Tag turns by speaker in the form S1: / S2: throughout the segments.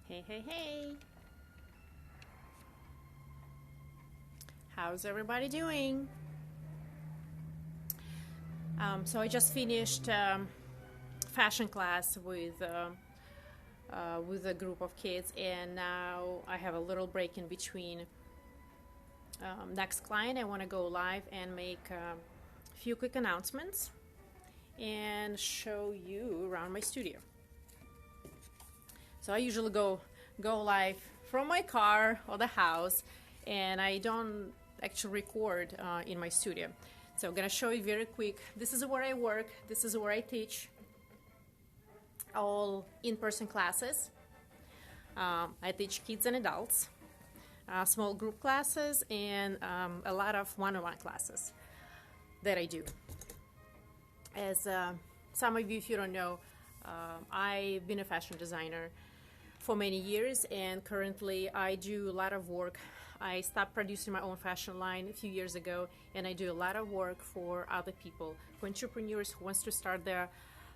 S1: Hey, hey, hey. How's everybody doing? So I just finished fashion class with a group of kids, and now I have a little break in between. Next client, I want to go live and make a few quick announcements and show you around my studio. So I usually go live from my car or the house, and I don't actually record in my studio. So I'm gonna show you very quick. This is where I work. This is where I teach all in-person classes. I teach kids and adults, small group classes, and a lot of one-on-one classes that I do. As some of you, if you don't know, I've been a fashion designer for many years, and currently I do a lot of work. I stopped producing my own fashion line a few years ago, and I do a lot of work for other people, for entrepreneurs who wants to start their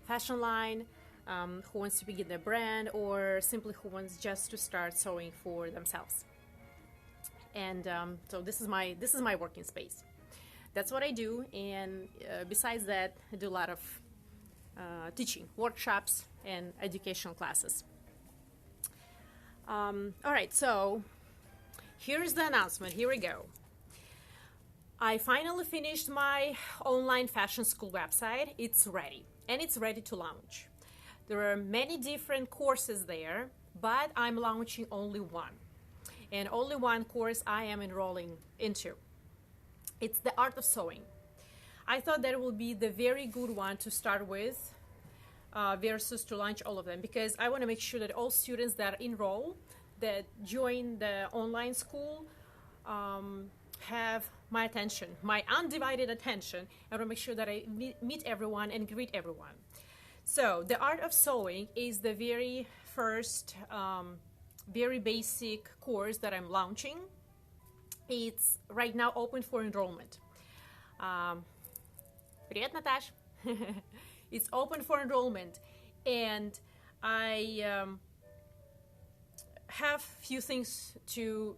S1: fashion line, who wants to begin their brand, or simply who wants just to start sewing for themselves. And so this is my working space. That's what I do, and besides that, I do a lot of teaching, workshops, and educational classes. All right, so here's the announcement. Here we go. I finally finished my online fashion school website. It's ready, and it's ready to launch. There are many different courses there, but I'm launching only one. And only one course I am enrolling into. It's the art of sewing. I thought that would be the very good one to start with versus to launch all of them, because I want to make sure that all students that enroll, that join the online school, have my attention, my undivided attention. I want to make sure that I meet everyone and greet everyone. So the art of sewing is the very first, very basic course that I'm launching. It's right now open for enrollment. Привет, Наташ. It's open for enrollment, and I have few things to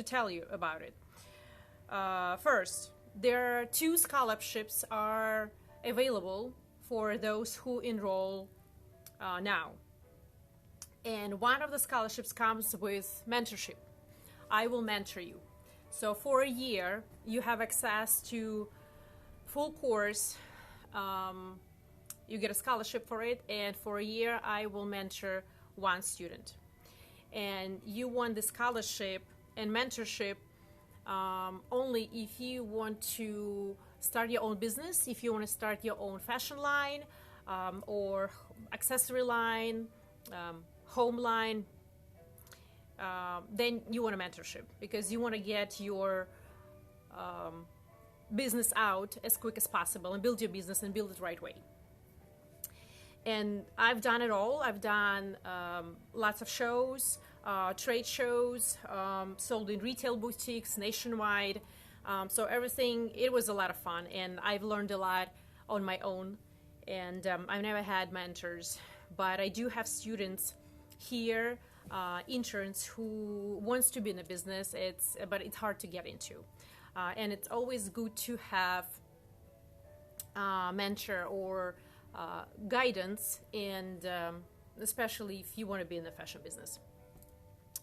S1: tell you about it. First, there are 2 scholarships are available for those who enroll now, and one of the scholarships comes with mentorship. I will mentor you. So for a year, you have access to full course. You get a scholarship for it, and for a year, I will mentor one student. And you want the scholarship and mentorship only if you want to start your own business, if you want to start your own fashion line, or accessory line, home line. Then you want a mentorship, because you want to get your business out as quick as possible and build your business and build it the right way. And I've done it all. I've done lots of shows, trade shows, sold in retail boutiques nationwide. So everything, it was a lot of fun, and I've learned a lot on my own. And I've never had mentors, but I do have students here, interns who wants to be in a business. But it's hard to get into, and it's always good to have a mentor or guidance, and especially if you want to be in the fashion business.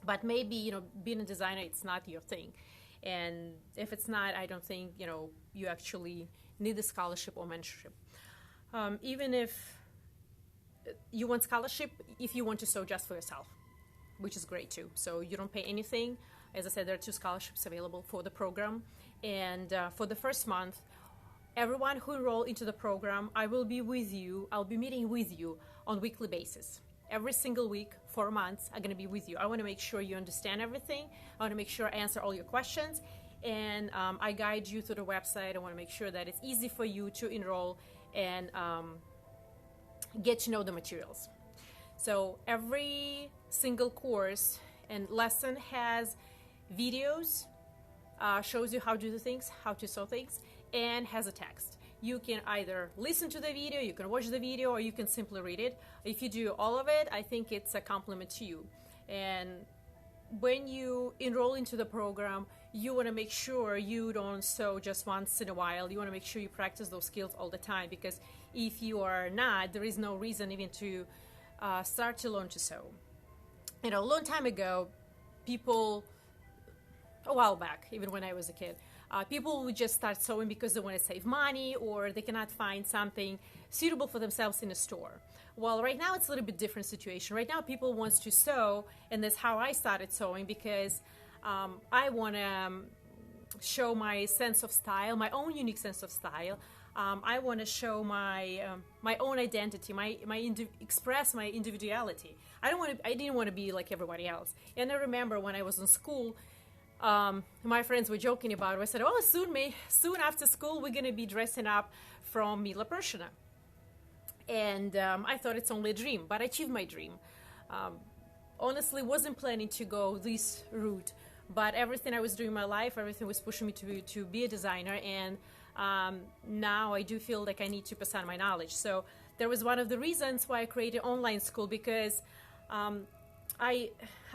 S1: But maybe being a designer, it's not your thing, and if it's not, I don't think you actually need a scholarship or mentorship. Even if you want scholarship, if you want to sew just for yourself, which is great too. So you don't pay anything. As I said, there are 2 scholarships available for the program. And for the first month, everyone who enroll into the program, I will be with you. I'll be meeting with you on a weekly basis. Every single week, 4 months, I'm going to be with you. I want to make sure you understand everything. I want to make sure I answer all your questions. And I guide you through the website. I want to make sure that it's easy for you to enroll and get to know the materials. So every single course and lesson has videos, shows you how to do things, how to sew things, and has a text. You can either listen to the video, you can watch the video, or you can simply read it. If you do all of it, I think it's a compliment to you. And when you enroll into the program, you want to make sure you don't sew just once in a while. You want to make sure you practice those skills all the time, because if you are not, there is no reason even to start to learn to sew. You know, a long time ago, people, a while back, even when I was a kid, people would just start sewing because they want to save money or they cannot find something suitable for themselves in a store. Well, right now it's a little bit different situation. Right now people want to sew, and that's how I started sewing, because I want to show my sense of style, my own unique sense of style. I want to show my my own identity, express my individuality. I didn't want to be like everybody else. And I remember when I was in school, my friends were joking about it. I said, "Oh, soon after school, we're gonna be dressing up from Mila Pershina." And I thought it's only a dream, but I achieved my dream. Honestly, wasn't planning to go this route, but everything I was doing in my life, everything was pushing me to be a designer, and now I do feel like I need to pass on my knowledge. So there was one of the reasons why I created online school, because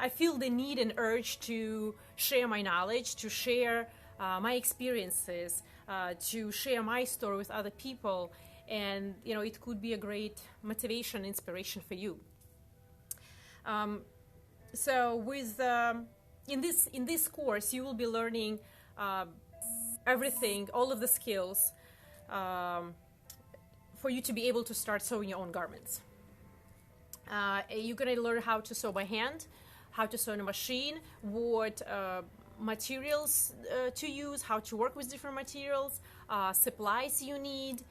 S1: I feel the need and urge to share my knowledge, to share my experiences, to share my story with other people. And you know, it could be a great motivation, inspiration for you. So with in this course, you will be learning everything, all of the skills for you to be able to start sewing your own garments. You're gonna learn how to sew by hand, how to sew in a machine, what materials to use, how to work with different materials, supplies you need.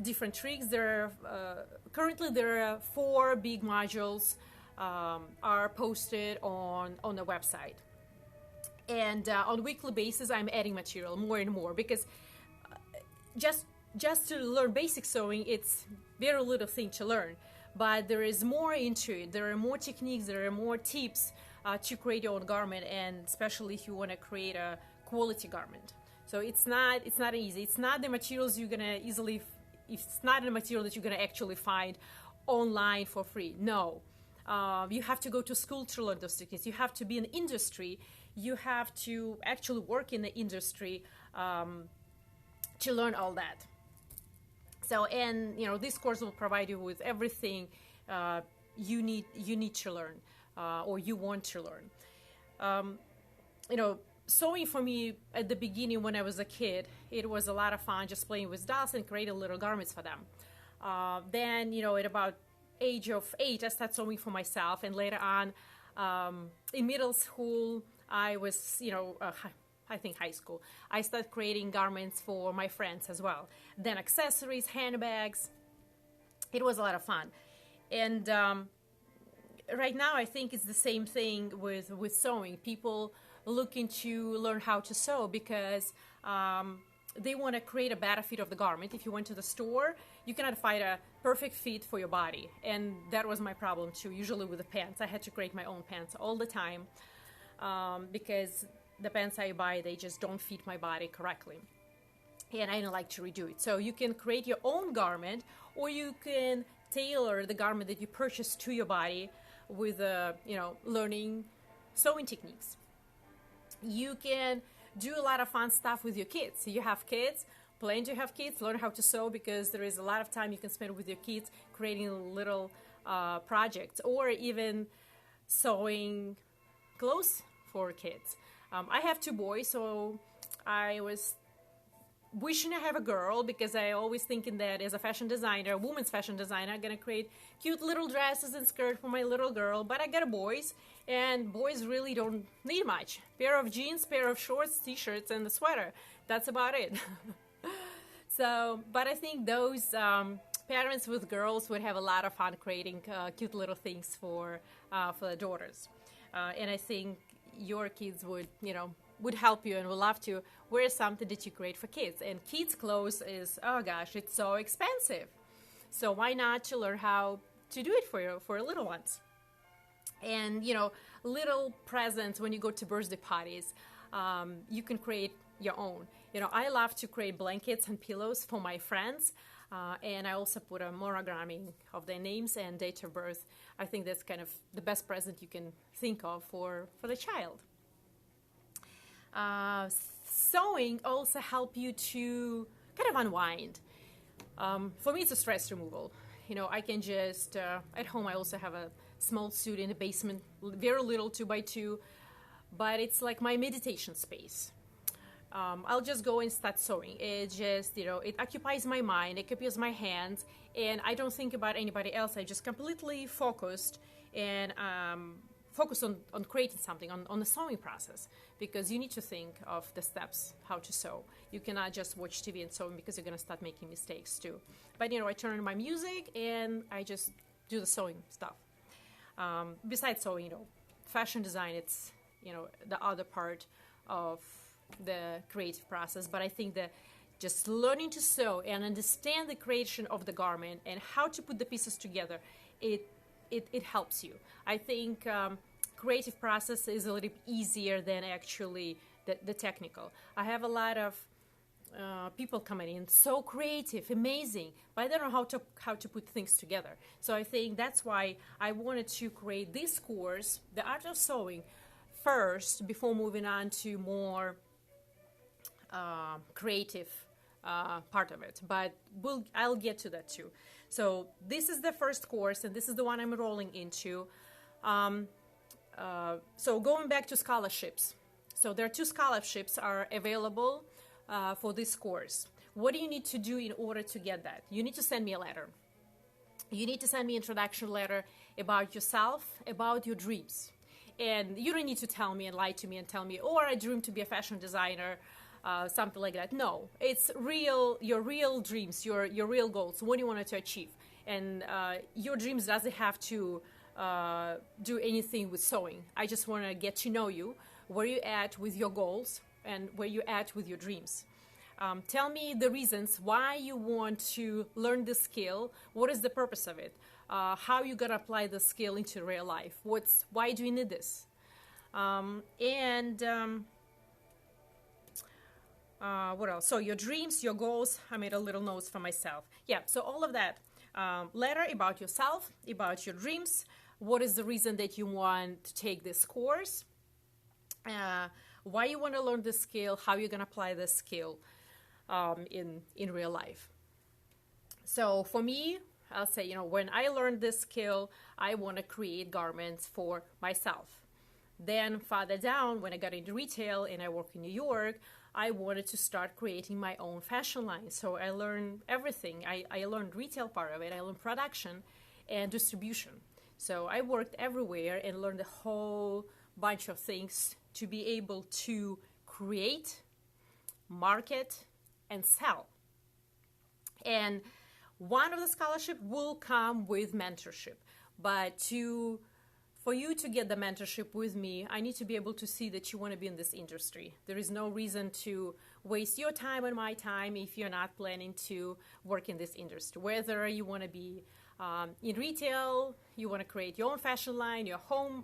S1: Different tricks. Currently there are 4 big modules are posted on the website, and on a weekly basis I'm adding material more and more, because just to learn basic sewing, it's very little thing to learn, but there is more into it. There are more techniques, there are more tips to create your own garment, and especially if you want to create a quality garment. So it's not easy. It's not the materials you're gonna easily. It's not a material that you're gonna actually find online for free. No, you have to go to school to learn those techniques. You have to be in the industry. You have to actually work in the industry to learn all that. So, and you know, this course will provide you with everything you need to learn or you want to learn. You know. Sewing for me at the beginning when I was a kid, it was a lot of fun just playing with dolls and creating little garments for them. Then, you know, at about age of 8, I started sewing for myself, and later on in middle school, I was, you know, I think high school, I started creating garments for my friends as well. Then accessories, handbags. It was a lot of fun. And right now I think it's the same thing with sewing. People looking to learn how to sew because they want to create a better fit of the garment. If you went to the store, you cannot find a perfect fit for your body, and that was my problem too. Usually with the pants, I had to create my own pants all the time because the pants I buy, they just don't fit my body correctly, and I don't like to redo it. So you can create your own garment, or you can tailor the garment that you purchase to your body with you know, learning sewing techniques. You can do a lot of fun stuff with your kids. You have kids, plan to have kids, learn how to sew, because there is a lot of time you can spend with your kids creating little projects, or even sewing clothes for kids. I have 2 boys, so I was wishing I have a girl, because I always thinking that as a fashion designer, a woman's fashion designer, I'm gonna create cute little dresses and skirts for my little girl. But I got boys, and boys really don't need much. Pair of jeans, pair of shorts, t-shirts, and a sweater. That's about it. So, but I think those parents with girls would have a lot of fun creating cute little things for their daughters. And I think your kids would, you know, would help you and would love to wear something that you create for kids. And kids' clothes is, oh gosh, it's so expensive. So why not to learn how to do it for your little ones? And, you know, little presents when you go to birthday parties, you can create your own. I love to create blankets and pillows for my friends. And I also put a monogramming of their names and date of birth. I think that's kind of the best present you can think of for the child. Sewing also help you to kind of unwind. For me, it's a stress removal. I can just, at home, I also have a small studio in the basement, very little 2x2, but it's like my meditation space. I'll just go and start sewing. It just, it occupies my mind, it occupies my hands, and I don't think about anybody else. I just completely focused and focus on creating something, on the sewing process, because you need to think of the steps, how to sew. You cannot just watch TV and sew because you're going to start making mistakes too. But, I turn on my music and I just do the sewing stuff. Besides sewing, fashion design, it's, the other part of the creative process. But I think that just learning to sew and understand the creation of the garment and how to put the pieces together, it helps you. I think creative process is a little bit easier than actually the technical. I have a lot of people coming in, so creative, amazing, but I don't know how to put things together. So I think that's why I wanted to create this course, the art of sewing, first before moving on to more creative part of it. But I'll get to that too. So this is the first course, and this is the one I'm enrolling into. So going back to scholarships. So there are 2 scholarships are available for this course. What do you need to do in order to get that? You need to send me a letter. You need to send me an introduction letter about yourself, about your dreams. And you don't need to tell me and lie to me and tell me, I dream to be a fashion designer, something like that. No, it's your real dreams, your real goals, what you wanted to achieve. And your dreams doesn't have to do anything with sewing. I just want to get to know you, where you at with your goals and where you at with your dreams. Tell me the reasons why you want to learn this skill. What is the purpose of it? How you gonna apply the skill into real life? Why do you need this? What else? So your dreams, your goals. I made a little notes for myself. Yeah. So all of that. Letter about yourself, about your dreams. What is the reason that you want to take this course? Why you want to learn this skill? How you're gonna apply this skill in real life? So for me, I'll say, when I learned this skill, I want to create garments for myself. Then farther down, when I got into retail and I work in New York, I wanted to start creating my own fashion line. So I learned everything. I learned retail part of it. I learned production and distribution. So I worked everywhere and learned a whole bunch of things to be able to create, market, and sell. And one of the scholarship will come with mentorship. But for you to get the mentorship with me, I need to be able to see that you want to be in this industry. There is no reason to waste your time and my time if you're not planning to work in this industry. Whether you want to be in retail, you want to create your own fashion line, your home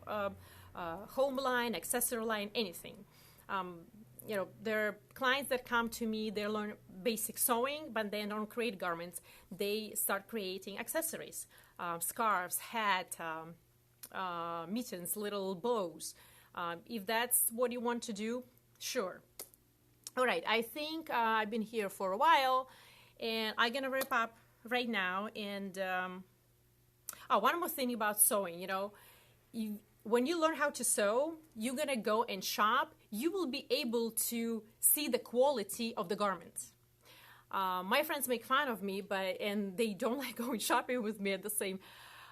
S1: line, accessory line, anything. There are clients that come to me, they learn basic sewing, but they don't create garments. They start creating accessories, scarves, hat, mittens, little bows. If that's what you want to do, sure. All right, I think I've been here for a while, and I'm going to wrap up right now. And one more thing about sewing, when you learn how to sew, you're going to go and shop. You will be able to see the quality of the garments. My friends make fun of me, and they don't like going shopping with me at the same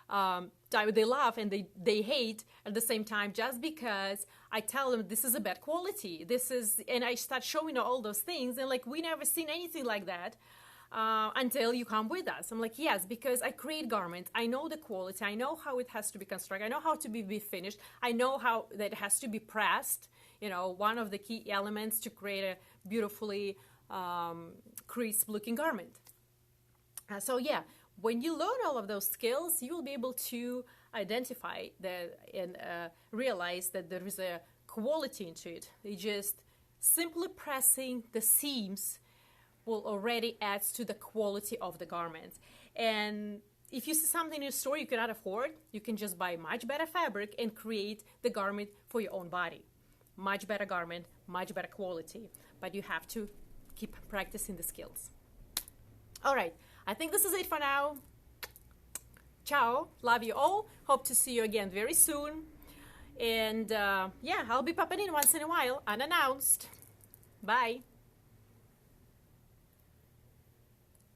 S1: time. They laugh and they hate at the same time, just because I tell them this is a bad quality. And I start showing all those things, and we never seen anything like that. Until you come with us. I'm like, yes, because I create garments. I know the quality. I know how it has to be constructed. I know how to be finished. I know how that it has to be pressed. One of the key elements to create a beautifully crisp looking garment. When you learn all of those skills, you will be able to identify that and realize that there is a quality into it. It's just simply pressing the seams will already add to the quality of the garment. And if you see something in your store you cannot afford, you can just buy much better fabric and create the garment for your own body. Much better garment, much better quality, but you have to keep practicing the skills. All right, I think this is it for now. Ciao, love you all. Hope to see you again very soon. And yeah, I'll be popping in once in a while, unannounced. Bye.